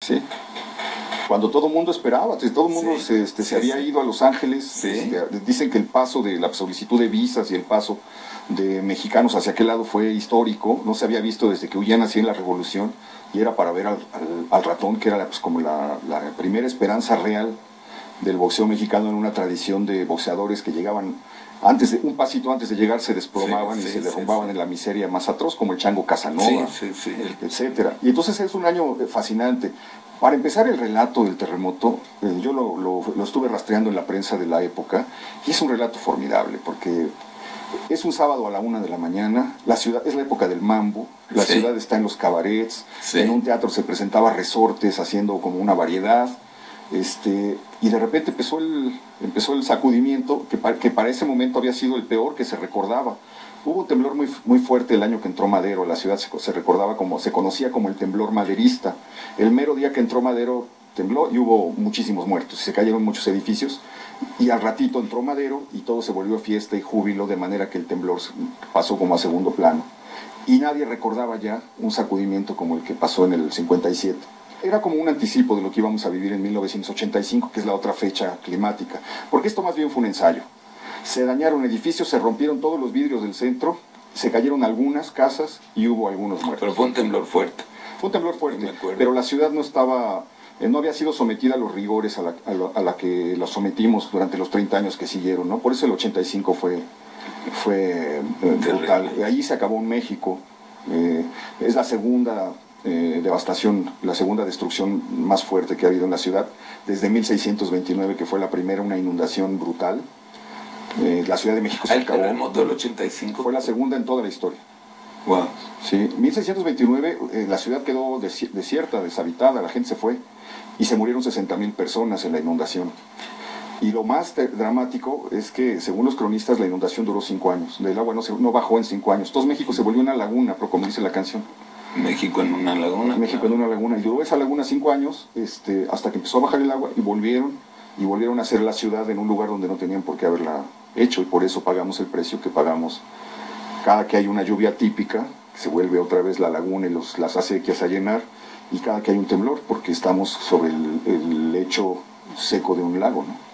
Sí. Cuando todo el mundo esperaba, todo el mundo se había ido a Los Ángeles. Dicen que el paso de la solicitud de visas y el paso de mexicanos hacia aquel lado fue histórico, no se había visto desde que huían así en la revolución, y era para ver al ratón, que era pues, como la primera esperanza real del boxeo mexicano, en una tradición de boxeadores que llegaban un pasito antes de llegar se desplomaban y se derrumbaban en la miseria más atroz, como el Chango Casanova, etcétera. Y entonces es un año fascinante. Para empezar, el relato del terremoto, yo lo estuve rastreando en la prensa de la época, y es un relato formidable, porque es un sábado a la 1 de la mañana, la ciudad es la época del mambo, la ciudad está en los cabarets, en un teatro se presentaba Resortes haciendo como una variedad, y de repente empezó el sacudimiento, que para ese momento había sido el peor que se recordaba. Hubo un temblor muy fuerte el año que entró Madero, la ciudad se conocía como el temblor maderista. El mero día que entró Madero tembló y hubo muchísimos muertos, se cayeron muchos edificios, y al ratito entró Madero y todo se volvió fiesta y júbilo, de manera que el temblor pasó como a segundo plano. Y nadie recordaba ya un sacudimiento como el que pasó en el 57. Era como un anticipo de lo que íbamos a vivir en 1985, que es la otra fecha climática, porque esto más bien fue un ensayo. Se dañaron edificios, se rompieron todos los vidrios del centro, se cayeron algunas casas y hubo algunos muertos. Pero fue un temblor fuerte. Fue un temblor fuerte, pero la ciudad no había sido sometida a los rigores a la que la sometimos durante los 30 años que siguieron, ¿no? Por eso el 85 fue brutal. Allí se acabó en México. Es la segunda devastación, la segunda destrucción más fuerte que ha habido en la ciudad, desde 1629, que fue la primera, una inundación brutal. La Ciudad de México se acabó. ¿El terremoto del 85? Fue la segunda en toda la historia. Wow. Sí, 1629 la ciudad quedó desierta, deshabitada, la gente se fue y se murieron 60,000 personas en la inundación. Y lo más dramático es que, según los cronistas, la inundación duró 5 años. El agua no bajó en 5 años. Todo México se volvió una laguna, como dice la canción. México en una laguna. México en una laguna. Y duró esa laguna 5 años, hasta que empezó a bajar el agua y volvieron a hacer la ciudad en un lugar donde no tenían por qué haberla hecho, y por eso pagamos el precio que pagamos cada que hay una lluvia típica, que se vuelve otra vez la laguna y las acequias a llenar, y cada que hay un temblor, porque estamos sobre el lecho seco de un lago, ¿no?